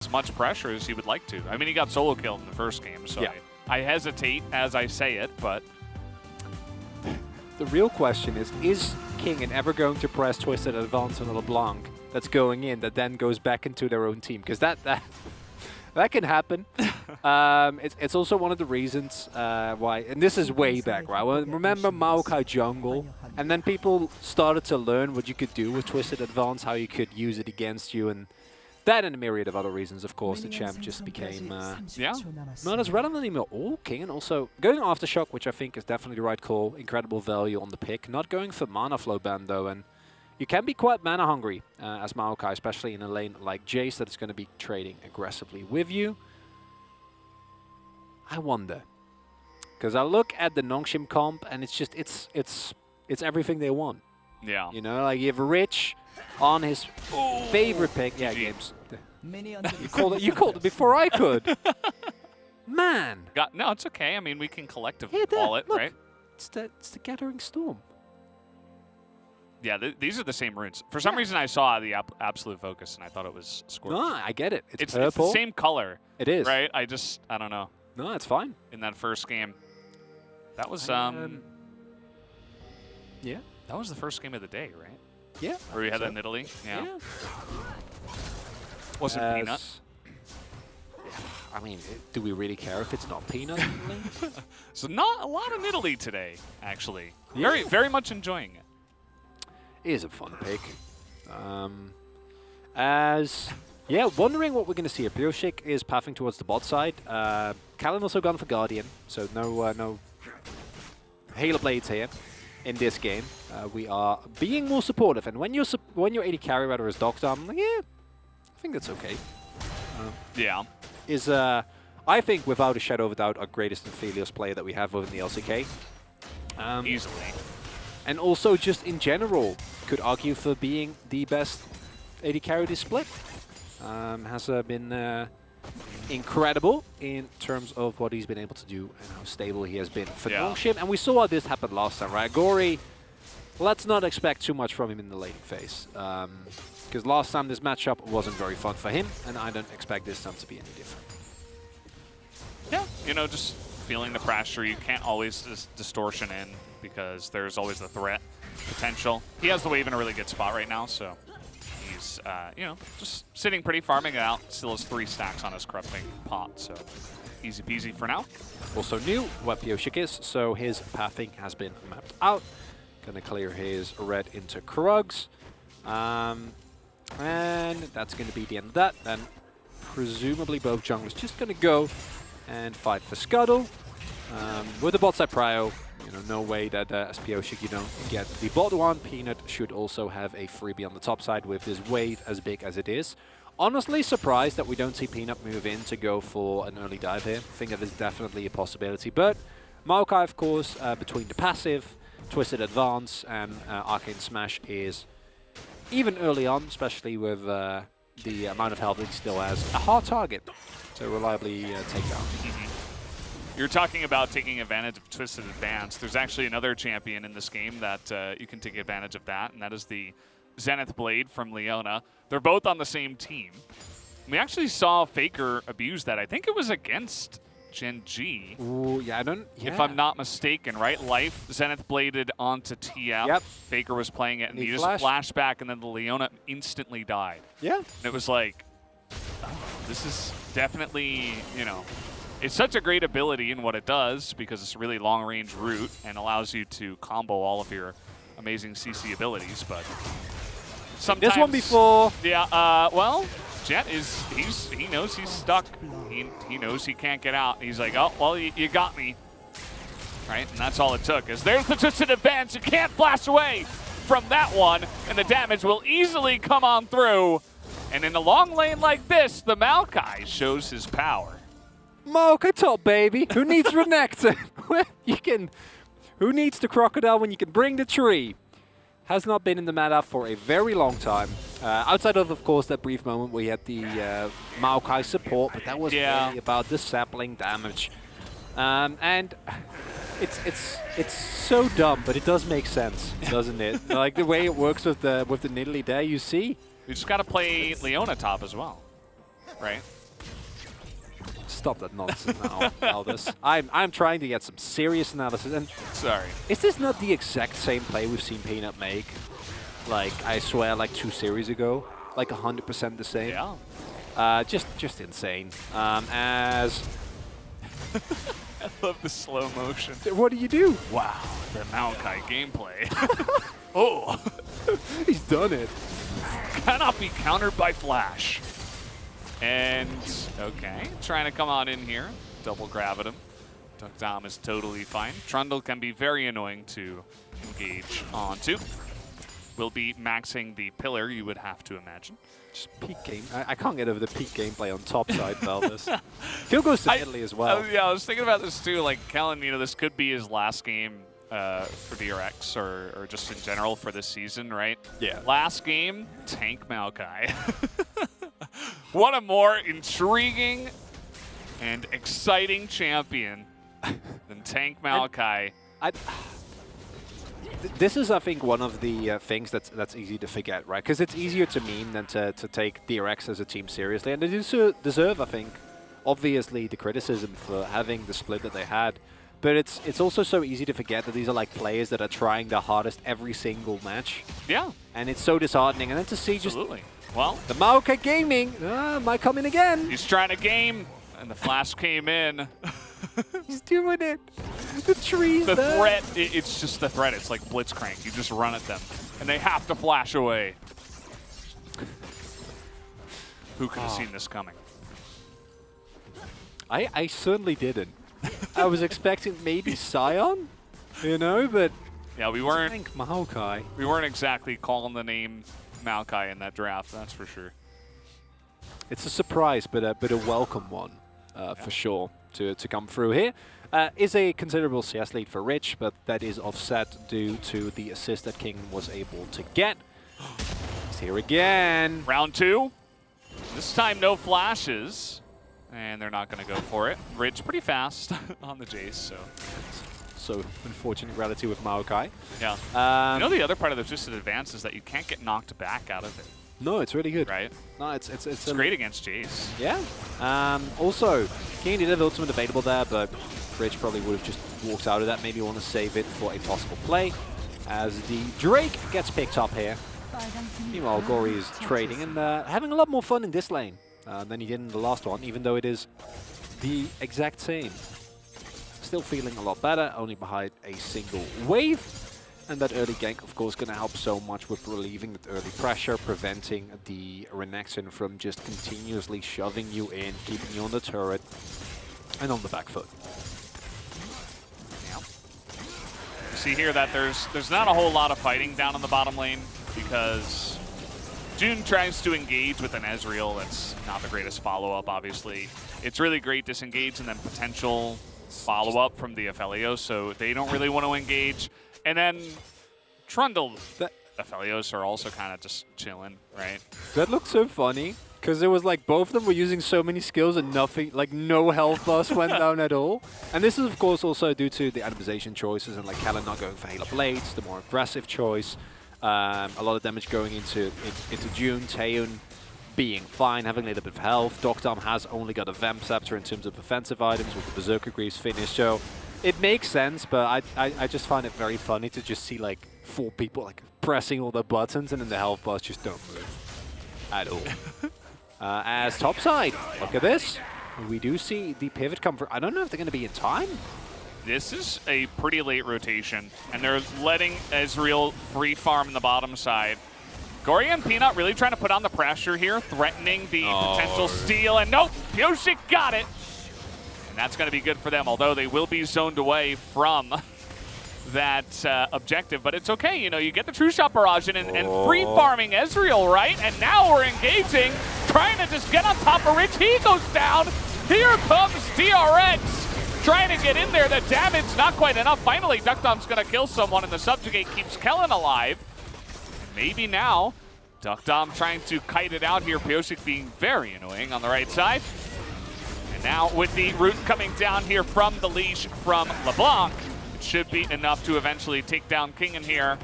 as much pressure as he would like to. I mean, he got solo killed in the first game, so yeah. I hesitate as I say it, but... The real question is King ever going to press Twisted Advance on a LeBlanc that's going in that then goes back into their own team? Because that can happen. It's also one of the reasons why, and this is way back, right? Well, remember Maokai Jungle? And then people started to learn what you could do with Twisted Advance, how you could use it against you, and that and a myriad of other reasons, of course, the champ just became not as relevant anymore. Oh, King, and also going Aftershock, which I think is definitely the right call. Incredible value on the pick. Not going for Mana Flow Ban, though, and you can be quite mana hungry as Maokai, especially in a lane like Jace that is going to be trading aggressively with you. I wonder, because I look at the Nongshim comp, and it's just it's everything they want. Yeah. You know, like you have Rich on his favorite pick. Yeah, games. You called it before I could. Man. No, it's okay. I mean, we can collectively call it, look, right? It's the Gathering Storm. Yeah, these are the same runes. For some reason, I saw the Absolute Focus, and I thought it was Scorch. No, I get it. It's the purple. same color. It is. Right? I don't know. No, it's fine. In that first game. That was, yeah. That was the first game of the day, right? Yeah. Where we had that in Italy? Yeah. Wasn't Peanut. I mean, do we really care if it's not Peanut? So not a lot in Italy today, actually. Yeah. Very much enjoying it. It is a fun pick. Wondering what we're going to see here. Pioshik is pathing towards the bot side. Callan also gone for Guardian, so no Halo Blades here in this game. We are being more supportive, and when your AD carry rather is Doctor, I'm like, yeah, I think that's okay. Yeah. Is I think without a shadow of a doubt our greatest Aphelios player that we have within the LCK. Easily. And also just in general, could argue for being the best AD carry this split. Has been incredible in terms of what he's been able to do and how stable he has been for Nongshim. And we saw how this happened last time, right? Gory, let's not expect too much from him in the laning phase. Because last time this matchup wasn't very fun for him, and I don't expect this time to be any different. Yeah, you know, just feeling the pressure. You can't always just distortion in because there's always the threat potential. He has the wave in a really good spot right now, so he's, you know, just sitting pretty, farming it out. Still has 3 stacks on his corrupting pot, so easy peasy for now. Also knew what Pioshik is, so his pathing has been mapped out. Gonna clear his red into Krugs. And that's going to be the end of that. Then presumably both junglers just going to go and fight for Scuttle. With the bot side prio, you know, no way that as Pioshik you don't get the bot one. Peanut should also have a freebie on the top side with his wave as big as it is. Honestly surprised that we don't see Peanut move in to go for an early dive here. I think that is definitely a possibility. But Maokai, of course, between the passive, Twisted Advance, and Arcane Smash is, even early on, especially with the amount of health that he still has, a hard target to reliably take down. You're talking about taking advantage of Twisted Advance. There's actually another champion in this game that you can take advantage of that, and that is the Zenith Blade from Leona. They're both on the same team. We actually saw Faker abuse that. I think it was against Gen G. Ooh, yeah, if I'm not mistaken, right? Life Zenith bladed onto TF. Yep. Faker was playing it, and he just flashed. flashed back, and then the Leona instantly died. Yeah. And it was like, oh, this is definitely, you know, it's such a great ability in what it does because it's a really long-range route and allows you to combo all of your amazing CC abilities, but sometimes... This one before... Yeah, well, Jet is, he knows he's stuck. He knows he can't get out. He's like, oh, well, you got me. Right, and that's all it took. Is there's the Twisted Advance. You can't flash away from that one, and the damage will easily come on through. And in a long lane like this, the Maokai shows his power. Maokai top, baby. Who needs Renekton? Who needs the crocodile when you can bring the tree? Has not been in the meta for a very long time. Outside of course, that brief moment we had the Maokai support, but that was really about the sapling damage. And it's so dumb, but it does make sense, doesn't it? Like the way it works with the Nidalee there, you see. We just got to play Leona top as well. right? Stop that nonsense now, Aldous. I'm trying to get some serious analysis. And Sorry. is this not the exact same play we've seen Peanut make? Like, I swear, like 2 series ago? Like 100% the same? Yeah. Just insane. As... I love the slow motion. What do you do? Wow, the Maokai gameplay. Oh. He's done it. Cannot be countered by Flash. And, okay, trying to come on in here. Double grab at him. Duckdom is totally fine. Trundle can be very annoying to engage onto. Will be maxing the pillar, you would have to imagine. Just peak game. I can't get over the peak gameplay on top side, Veldis. Kill goes to Italy as well. Yeah, I was thinking about this too. Like, Kellen, you know, this could be his last game for DRX or just in general for this season, right? Yeah. Last game, tank Maokai. What a more intriguing and exciting champion than tank Maokai. This is, I think, one of the things that's easy to forget, right? Because it's easier to meme than to take DRX as a team seriously. And they do deserve, I think, obviously the criticism for having the split that they had. But it's also so easy to forget that these are like players that are trying their hardest every single match. Yeah. And it's so disheartening. And then to see Absolutely. Well, the Maokai gaming might come in again. He's trying to game, and the Flash came in. He's doing it. The trees. The threat, it's just the threat. It's like Blitzcrank. You just run at them, and they have to flash away. Who could have seen this coming? I certainly didn't. I was expecting maybe Sion, you know, but yeah, we weren't. Tank Maokai. We weren't exactly calling the name Maokai in that draft. That's for sure. It's a surprise, but a welcome one for sure to come through here. Is a considerable CS lead for Rich, but that is offset due to the assist that King was able to get. He's here again. Round 2. This time no flashes, and they're not going to go for it. Rich pretty fast on the Jace, so unfortunate reality with Maokai. Yeah. You know the other part of the twisted advance is that you can't get knocked back out of it. No, it's really good. Right? No, it's great against Jace. Yeah. Also, King did have ultimate available there, but Rich probably would have just walked out of that. Maybe want to save it for a possible play as the Drake gets picked up here. Meanwhile, Gory is trading and having a lot more fun in this lane than he did in the last one, even though it is the exact same. Still feeling a lot better, only behind a single wave. And that early gank, of course, going to help so much with relieving that early pressure, preventing the Renekton from just continuously shoving you in, keeping you on the turret and on the back foot. Yeah. You see here that there's not a whole lot of fighting down in the bottom lane because June tries to engage with an Ezreal. That's not the greatest follow-up, obviously. It's really great disengage and then potential follow-up from the Aphelios, so they don't really want to engage. And then Trundle, Aphelios are also kind of just chilling, right? That looked so funny, because it was like both of them were using so many skills and nothing, like no health bars went down at all. And this is of course also due to the atomization choices and like Kellen not going for Halo Blades, the more aggressive choice. A lot of damage going into June, Taeun being fine, having a little bit of health. Duckdom has only got a Vamp Scepter in terms of offensive items with the Berserker Greaves finish, so it makes sense, but I just find it very funny to just see like 4 people like pressing all the buttons and then the health bars just don't move at all. As topside, look at this. We do see the pivot come through. I don't know if they're going to be in time. This is a pretty late rotation, and they're letting Ezreal free farm in the bottom side. Gory and Peanut really trying to put on the pressure here, threatening the potential steal, and nope, Pyosik got it. And that's going to be good for them, although they will be zoned away from that objective. But it's okay, you know, you get the True Shot barrage in and free farming Ezreal, right? And now we're engaging, trying to just get on top of Rich. He goes down. Here comes DRX, trying to get in there. The damage, not quite enough. Finally, Duckdom's going to kill someone, and the Subjugate keeps Kellen alive. Maybe now, Duckdom trying to kite it out here. Pyosik being very annoying on the right side. And now with the root coming down here from the leash from LeBlanc, it should be enough to eventually take down King in here.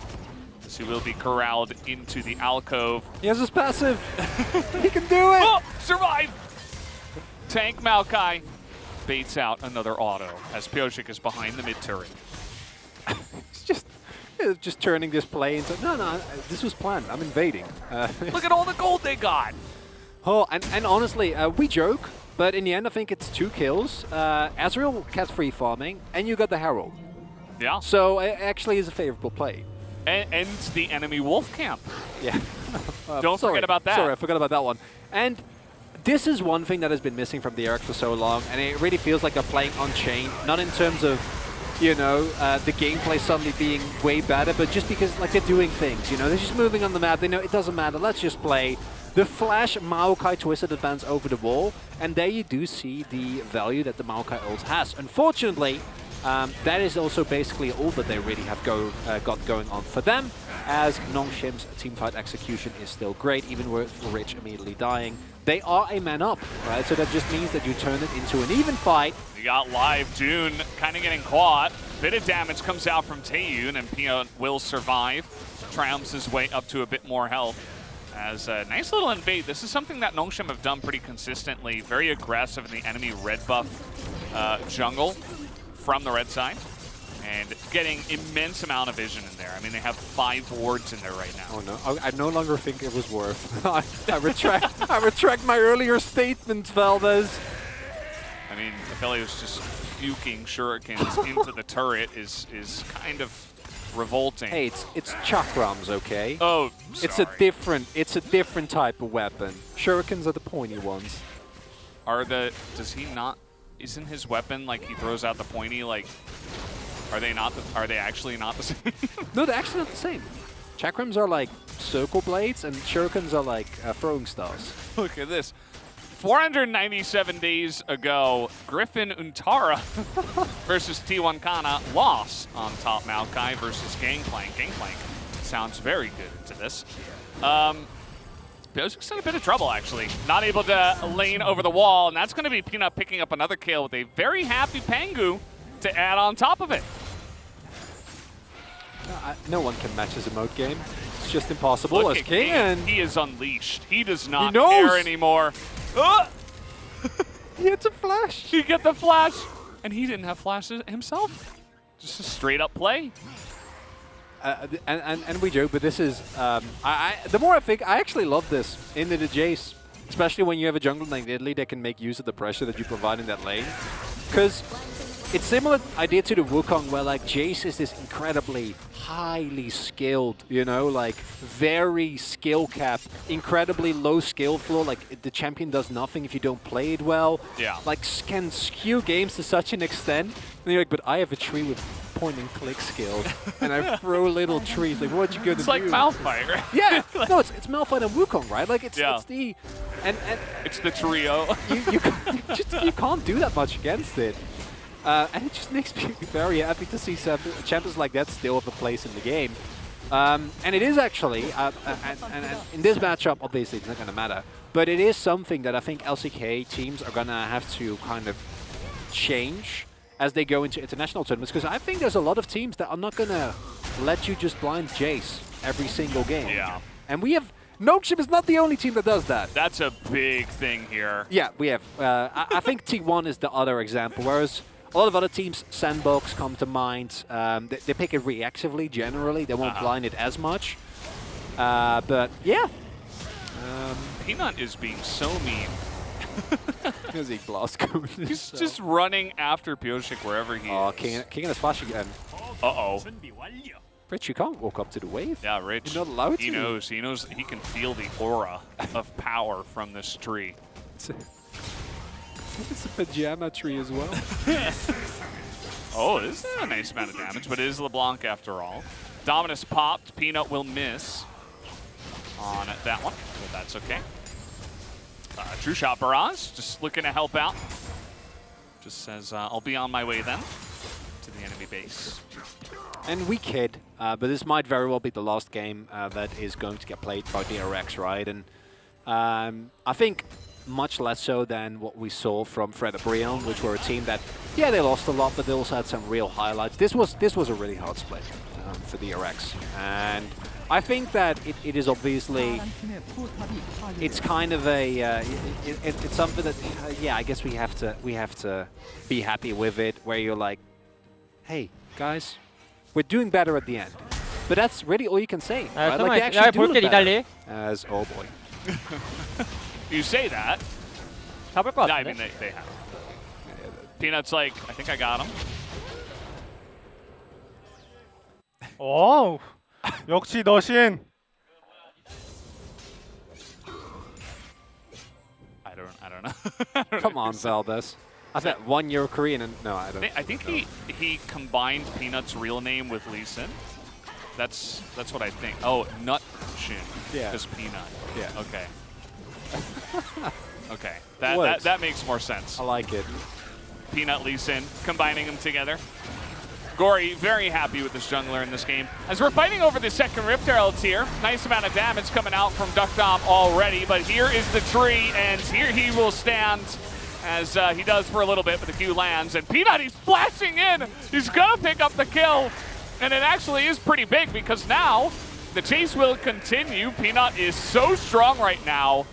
As he will be corralled into the alcove. He has his passive. He can do it. Oh, survive. tank Maokai baits out another auto as Pyosik is behind the mid turret. It's just turning this play into, no, this was planned. I'm invading. Look at all the gold they got. Oh, and honestly, we joke, but in the end, I think it's 2 kills. Azrael kept free farming, and you got the Herald. Yeah. So it actually is a favorable play. And the enemy wolf camp. Yeah. Don't forget about that. Sorry, I forgot about that one. And this is one thing that has been missing from DRX for so long, and it really feels like they're playing Unchained, not in terms of, you know, the gameplay suddenly being way better, but just because like they're doing things, you know, they're just moving on the map. They know it doesn't matter. Let's just play. The flash Maokai twisted advance over the wall, and there you do see the value that the Maokai ult has. Unfortunately, that is also basically all that they really have got going on for them, as Nongshim's teamfight execution is still great, even with Rich immediately dying. They are a man up, right? So that just means that you turn it into an even fight. You got live June kind of getting caught. Bit of damage comes out from Taeyun, and Peanut will survive. Triumphs his way up to a bit more health. As a nice little invade. This is something that Nongshim have done pretty consistently. Very aggressive in the enemy red buff jungle from the red side. And getting immense amount of vision in there. I mean, they have 5 wards in there right now. Oh no, I no longer think it was worth. I retract my earlier statement, Valdez. I mean, Aphelios just puking shurikens into the turret is kind of revolting. Hey, it's chakrams, okay? Oh, sorry. It's a different type of weapon. Shurikens are the pointy ones. Does he not? Isn't his weapon like he throws out the pointy like? Are they actually not the same? No, they're actually not the same. Chakrams are like circle blades, and shurikens are like throwing stars. Look at this. 497 days ago, Griffin Untara versus T1 Kana lost on top Maokai versus Gangplank. Gangplank sounds very good into this. Pyosic's in a bit of trouble, actually. Not able to lane over the wall, and that's going to be Peanut picking up another kill with a very happy Pangu to add on top of it. No one can match his emote game. It's just impossible. Look As at King, and he is unleashed. He does not knows. care anymore. he hits a flash. He get the flash, and he didn't have flashes himself. Just a straight up play. And we joke, but this is the more I think, I actually love this in the Jace, especially when you have a jungle like Italy that can make use of the pressure that you provide in that lane, because it's similar idea to the Wukong, where like Jace is this incredibly highly skilled, you know, like very skill capped, incredibly low skill floor. Like the champion does nothing if you don't play it well. Yeah. Like can skew games to such an extent. And you're like, but I have a tree with point and click skills, and I throw little trees. Like, what you gonna do? It's like Malphite, right? Yeah. No, it's Malphite and Wukong, right? Like it's the and it's the trio. you can't do that much against it. And it just makes me very happy to see champions like that still have a place in the game. And it is actually, and in this matchup, obviously it's not going to matter, but it is something that I think LCK teams are going to have to kind of change as they go into international tournaments, because I think there's a lot of teams that are not going to let you just blind Jace every single game. Yeah. And we have, Nongshim is not the only team that does that. That's a big thing here. Yeah, we have. I think T1 is the other example, whereas a lot of other teams, Sandbox come to mind. They pick it reactively generally. They won't blind it as much. But yeah. Peanut is being so mean. Here's a Glasgow. He's just running after Pyosik wherever he is. King in his flash again. Uh-oh. Rich, you can't walk up to the wave. Yeah, Rich. You're not allowed to. He knows he can feel the aura of power from this tree. It's a pajama tree as well. Oh, this is a nice amount of damage, but it is LeBlanc after all. Dominus popped. Peanut will miss on that one, but that's okay. True Shot Barrage, just looking to help out. Just says, I'll be on my way then to the enemy base. And we kid, but this might very well be the last game that is going to get played by DRX, right? And I think much less so than what we saw from Fred Brion, which were a team that, yeah, they lost a lot, but they also had some real highlights. This was a really hard split for DRX. And I think that it is obviously, it's kind of a, it's something that, yeah, I guess we have to be happy with it, where you're like, hey, guys, we're doing better at the end. But that's really all you can say. Right? Like, they actually do look better. As, oh boy. You say that. 잡을 것 Yeah, I 같은데? mean, they have. Peanut's like, I think I got him. 오, 역시 너신. I don't know. I don't Come know. on, Valdez. I thought 1 year Korean and no, I don't. I think he combined Peanut's real name with Lee Sin. That's what I think. Oh, Nut Shin. Yeah. Just Peanut. Yeah. Okay. Okay. Works. That makes more sense. I like it. Peanut, Lee Sin, combining them together. Gory, very happy with this jungler in this game. As we're fighting over the second Rift Herald tier, nice amount of damage coming out from Duckdom already, but here is the tree, and here he will stand as he does for a little bit, but the Q lands, and Peanut, he's flashing in! He's gonna pick up the kill, and it actually is pretty big because now the chase will continue. Peanut is so strong right now.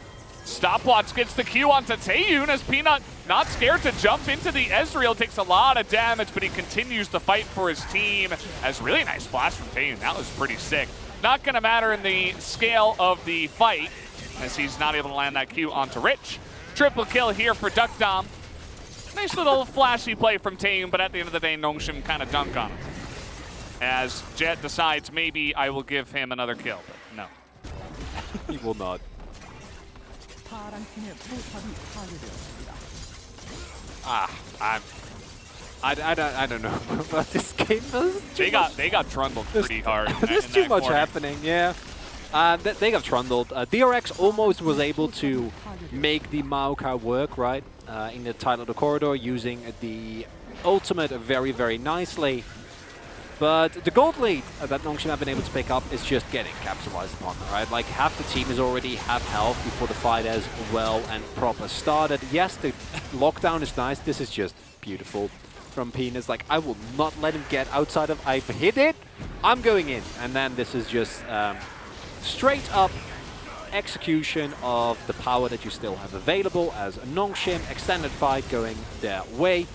Stopwatch gets the Q onto Taeyun as Peanut not scared to jump into the Ezreal, takes a lot of damage, but he continues to fight for his team. As really nice flash from Taeyun, that was pretty sick. Not gonna matter in the scale of the fight as he's not able to land that Q onto Rich. Triple kill here for Duckdom. Nice little flashy play from Taeyun, but at the end of the day, Nongshim kind of dunk on him. As Jet decides maybe I will give him another kill, but no. He will not. I don't know about this game. They got trundled pretty hard. There's too much happening, yeah. They got trundled. DRX almost was able to make the Maokai work, right? In the title of the corridor, using the ultimate very, very nicely. But the gold lead that Nongshim have been able to pick up is just getting capitalized upon, right? Like, half the team is already half health before the fight has well and proper started. Yes, the lockdown is nice. This is just beautiful from Penis. Like, I will not let him get outside of, I've hit it, I'm going in. And then this is just straight up execution of the power that you still have available as a Nongshim extended fight going their way.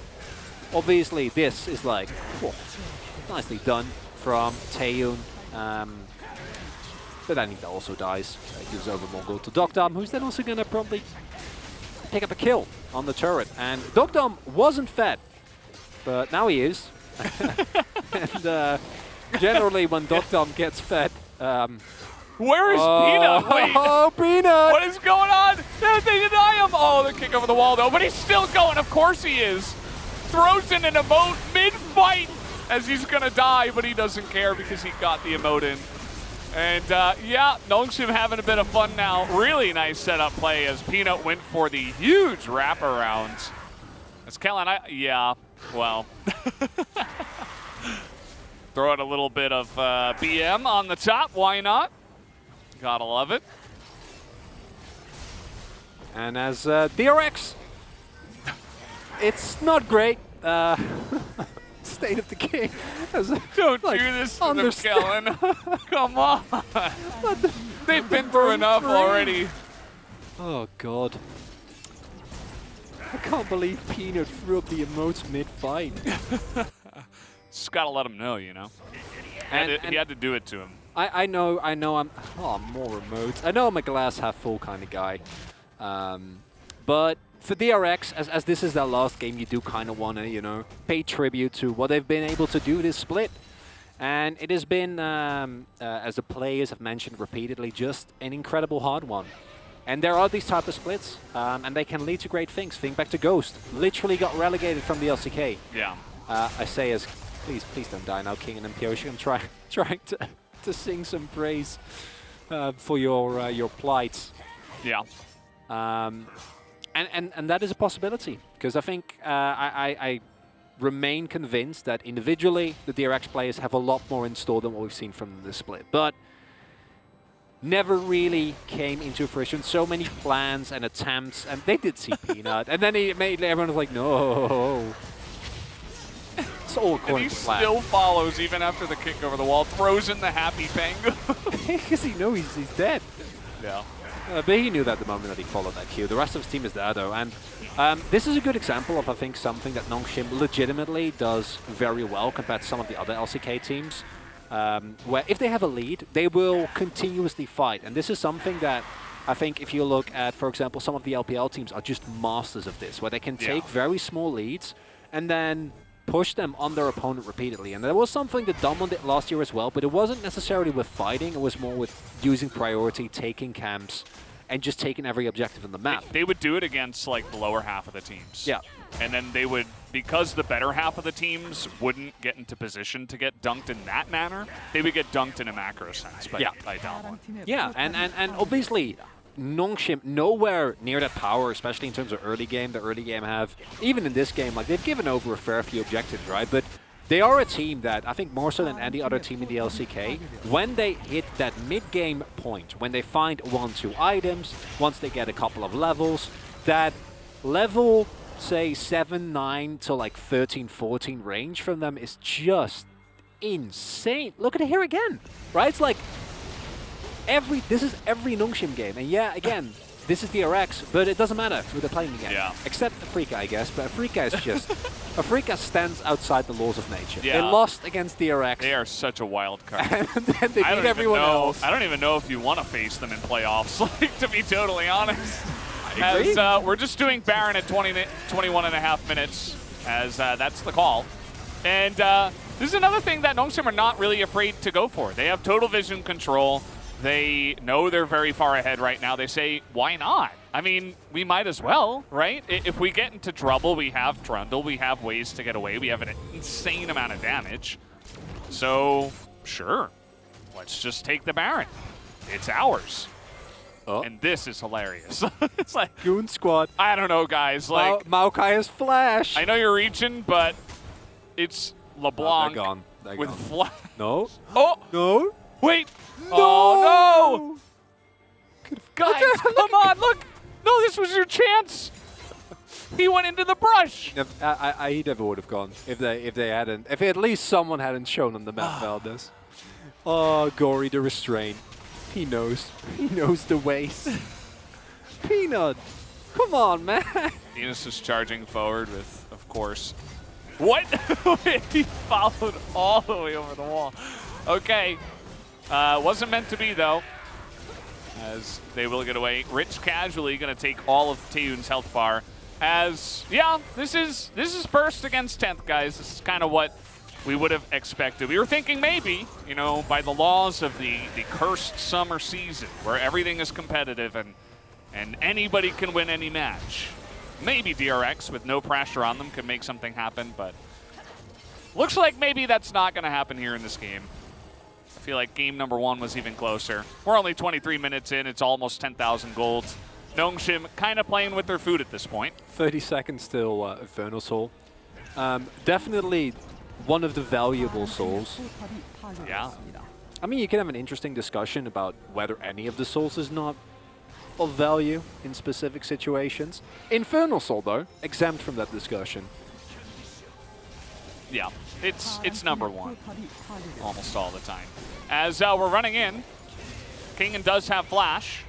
Obviously, this is like, whoa, nicely done from Taeyun. But then he also dies. Gives over more gold to Duckdom, who's then also going to probably pick up a kill on the turret. And Duckdom wasn't fed, but now he is. And generally, when Duckdom gets fed, where is Peanut? Wait. Oh, Peanut! What is going on? They deny him. Oh, the kick over the wall, though. But he's still going. Of course he is. Throws in an emote mid-fight as he's going to die, but he doesn't care because he got the emote in. And, yeah, Nongshim having a bit of fun now. Really nice setup play as Peanut went for the huge wraparound. As Kellen, yeah, well. Throw out a little bit of BM on the top. Why not? Gotta love it. And as DRX, it's not great. State of the game. Don't do this to them, Kellen. Come on. They've been through enough already. Oh, God. I can't believe Peanut threw up the emotes mid-fight. Just gotta let him know, you know. And he had to do it to him. I know I'm more remote. I know I'm a glass half full kind of guy. But for DRX, as this is their last game, you do kind of want to, you know, pay tribute to what they've been able to do this split. And it has been, as the players have mentioned repeatedly, just an incredible hard one. And there are these type of splits, and they can lead to great things. Think back to Ghost. Literally got relegated from the LCK. Yeah. I say as, please don't die now, King and Imperial. I'm trying to sing some praise for your plight. Yeah. And that is a possibility, because I think I remain convinced that individually the DRX players have a lot more in store than what we've seen from the split. But never really came into fruition. So many plans and attempts, and they did see Peanut. And then he made everyone was like, no. all And according he to plan. still follows even after the kick over the wall, throws in the happy penguin. Because he knows he's dead. Yeah. But he knew that the moment that he followed that cue. The rest of his team is there, though. And this is a good example of, I think, something that Nongshim legitimately does very well compared to some of the other LCK teams. Where if they have a lead, they will continuously fight. And this is something that I think if you look at, for example, some of the LPL teams are just masters of this, where they can take very small leads and then push them on their opponent repeatedly. And there was something that Damwon did last year as well, but it wasn't necessarily with fighting, it was more with using priority, taking camps, and just taking every objective on the map. They would do it against like the lower half of the teams. Yeah. And then they would, because the better half of the teams wouldn't get into position to get dunked in that manner, they would get dunked in a macro sense by Damwon. Yeah, and obviously, Nongshim nowhere near that power, especially in terms of early game. The early game have, even in this game, like they've given over a fair few objectives, right? But they are a team that, I think more so than any other team in the LCK, when they hit that mid-game point, when they find 1-2 items, once they get a couple of levels, that level, say, 7-9 to like 13-14 range from them is just insane. Look at it here again, right? It's like, this is every Nongshim game, and yeah, again, this is DRX, but it doesn't matter who they're playing against. Yeah. Except Afrika, I guess, but Afrika is just... Afrika stands outside the laws of nature. Yeah. They lost against DRX. They are such a wild card. And then they beat everyone else. I don't even know if you want to face them in playoffs, like, to be totally honest. I agree. As we're just doing Baron at 21 and a half minutes, as that's the call. And this is another thing that Nongshim are not really afraid to go for. They have total vision control. They know they're very far ahead right now. They say, why not? I mean, we might as well, right? If we get into trouble, we have Trundle. We have ways to get away. We have an insane amount of damage. So, sure. Let's just take the Baron. It's ours. Oh. And this is hilarious. It's like, Goon Squad. I don't know, guys. Like, Maokai has Flash. I know you're reaching, but it's LeBlanc they're gone. They're with gone. Flash. No. Oh, No. wait. No. Oh, no. Guys, come on, look. No, this was your chance. He went into the brush. I never would have gone if at least someone hadn't shown on the map about this. Oh, Gory the restraint. He knows. He knows the ways. Peanut. Come on, man. Venus is charging forward with, of course. What? He followed all the way over the wall. Okay. Wasn't meant to be, though. As they will get away. Rich casually going to take all of Taeyun's health bar. As, yeah, this is first against 10th, guys. This is kind of what we would have expected. We were thinking maybe, you know, by the laws of the cursed summer season, where everything is competitive and anybody can win any match. Maybe DRX, with no pressure on them, can make something happen, but looks like maybe that's not going to happen here in this game. I feel like game number 1 was even closer. We're only 23 minutes in. It's almost 10,000 gold. Nongshim kind of playing with their food at this point. 30 seconds still, Infernal Soul. Definitely one of the valuable souls. Yeah. I mean, you can have an interesting discussion about whether any of the souls is not of value in specific situations. Infernal Soul, though, exempt from that discussion. Yeah, it's number 1 almost all the time. As we're running in, Kingen does have Flash.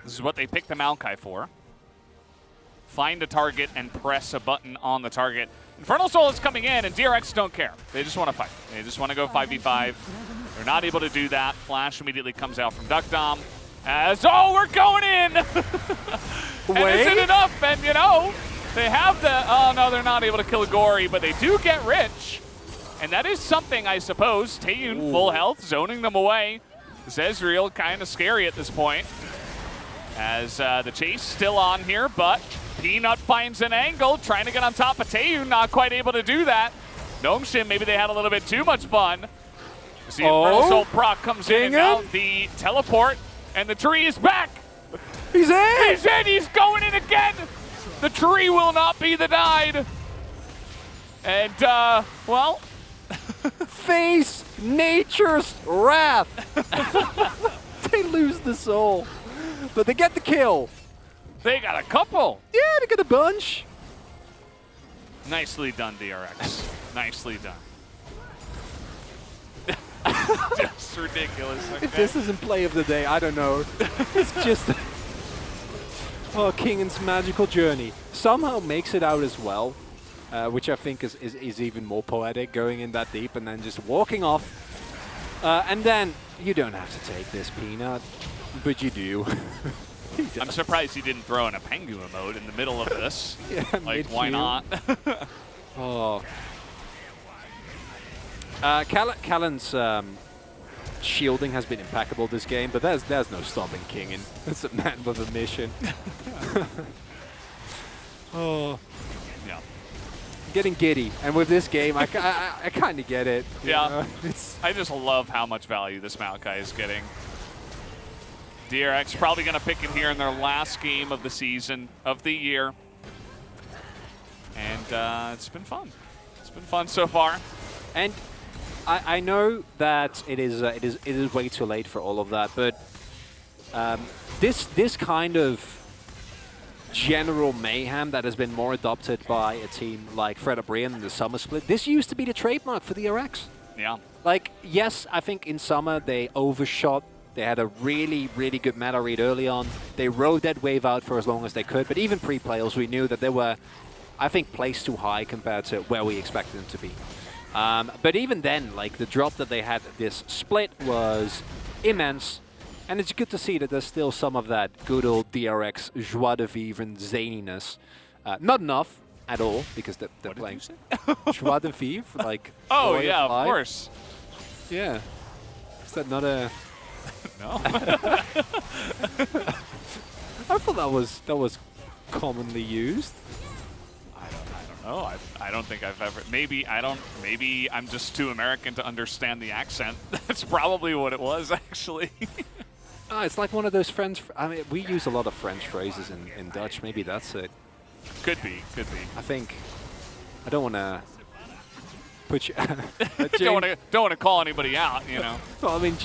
This is what they picked the Maokai for. Find a target and press a button on the target. Infernal Soul is coming in, and DRX don't care. They just want to fight. They just want to go 5v5. They're not able to do that. Flash immediately comes out from Duckdom. As, oh, we're going in! And isn't enough, and you know, they have the, oh no, they're not able to kill Gory, but they do get Rich. And that is something, I suppose. Taeyun, full health, zoning them away. Zezreal kind of scary at this point. As the chase still on here, but Peanut finds an angle, trying to get on top of Taeyun, not quite able to do that. Nongshim, maybe they had a little bit too much fun. The Infernal Soul proc comes in, and now the teleport, and the tree is back. He's in! He's in, he's going in again! The tree will not be denied. And, well... Face nature's wrath! They lose the soul. But they get the kill. They got a couple. Yeah, they get a bunch. Nicely done, DRX. Nicely done. Just ridiculous. Okay. If this isn't play of the day, I don't know. It's just oh, Kingen's magical journey somehow makes it out as well, which I think is even more poetic, going in that deep and then just walking off. And then you don't have to take this, Peanut, but you do. I'm surprised he didn't throw in a Pengu emote in the middle of this. Yeah, like, why not? Oh. Callan's shielding has been impeccable this game, but there's no stopping Kingen. It's a man with a mission. Oh. Yeah. Getting giddy, and with this game, I kind of get it. Yeah. It's I just love how much value this Maokai is getting. DRX probably going to pick him here in their last game of the season, of the year. And it's been fun. It's been fun so far. And I know that it is way too late for all of that, but this kind of general mayhem that has been more adopted by a team like Fred O'Brien in the summer split, this used to be the trademark for DRX. Yeah. Like, yes, I think in summer they overshot. They had a really, really good meta read early on. They rode that wave out for as long as they could, but even pre-playoffs, we knew that they were, I think, placed too high compared to where we expected them to be. But even then, like, the drop that they had this split was immense, and it's good to see that there's still some of that good old DRX joie de vivre and zaniness. Not enough at all, because they're playing joie de vivre, like. Oh yeah, of course. Yeah. Is that not a? No. I thought that was commonly used. I don't know. I don't think I've ever. Maybe I'm just too American to understand the accent. That's probably what it was, actually. Oh, it's like one of those French. I mean, we use a lot of French phrases in Dutch. Maybe that's it. Could be. Could be. I think. I don't want to put you. don't want to call anybody out, you know. Well, I mean,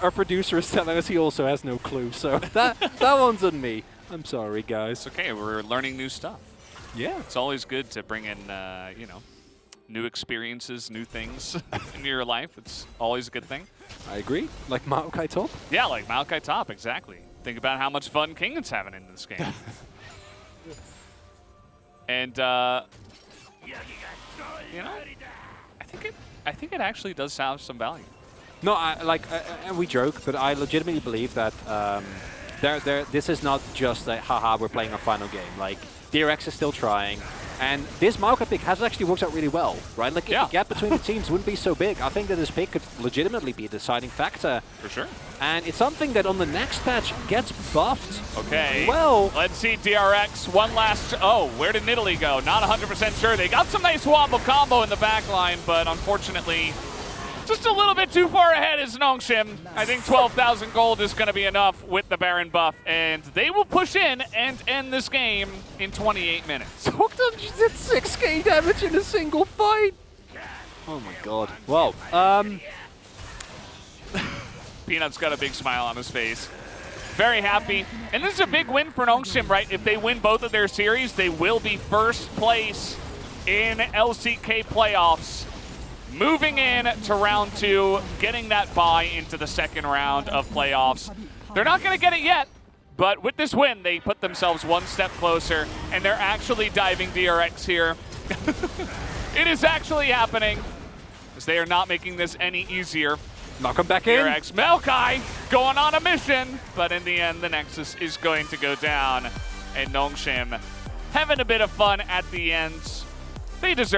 our producer is telling us he also has no clue, so that one's on me. I'm sorry, guys. It's okay. We're learning new stuff. Yeah. It's always good to bring in, you know, new experiences, new things into your life. It's always a good thing. I agree. Like Maokai Top? Yeah, like Maokai Top, exactly. Think about how much fun Kingen's having in this game. And, you know, I think it actually does have some value. No, and we joke, but I legitimately believe that this is not just a haha, we're playing a final game. Like, DRX is still trying, and this Maokai pick has actually worked out really well, right? Like, yeah. The gap between the teams wouldn't be so big. I think that this pick could legitimately be a deciding factor. For sure. And it's something that on the next patch gets buffed. Okay. Well, let's see DRX. One last. Oh, where did Nidalee go? Not 100% sure. They got some nice wobble combo in the back line, but unfortunately, just a little bit too far ahead is Nongshim. I think 12,000 gold is going to be enough with the Baron buff, and they will push in and end this game in 28 minutes. Hokdom just did 6k damage in a single fight. Oh my god. Well, Peanut's got a big smile on his face. Very happy. And this is a big win for Nongshim, right? If they win both of their series, they will be first place in LCK playoffs. Moving in to round 2, getting that bye into the second round of playoffs. They're not going to get it yet, but with this win, they put themselves one step closer, and they're actually diving DRX here. It is actually happening, as they are not making this any easier. knock him back in. DRX Maokai going on a mission, but in the end, the Nexus is going to go down, and Nongshim having a bit of fun at the end. They deserve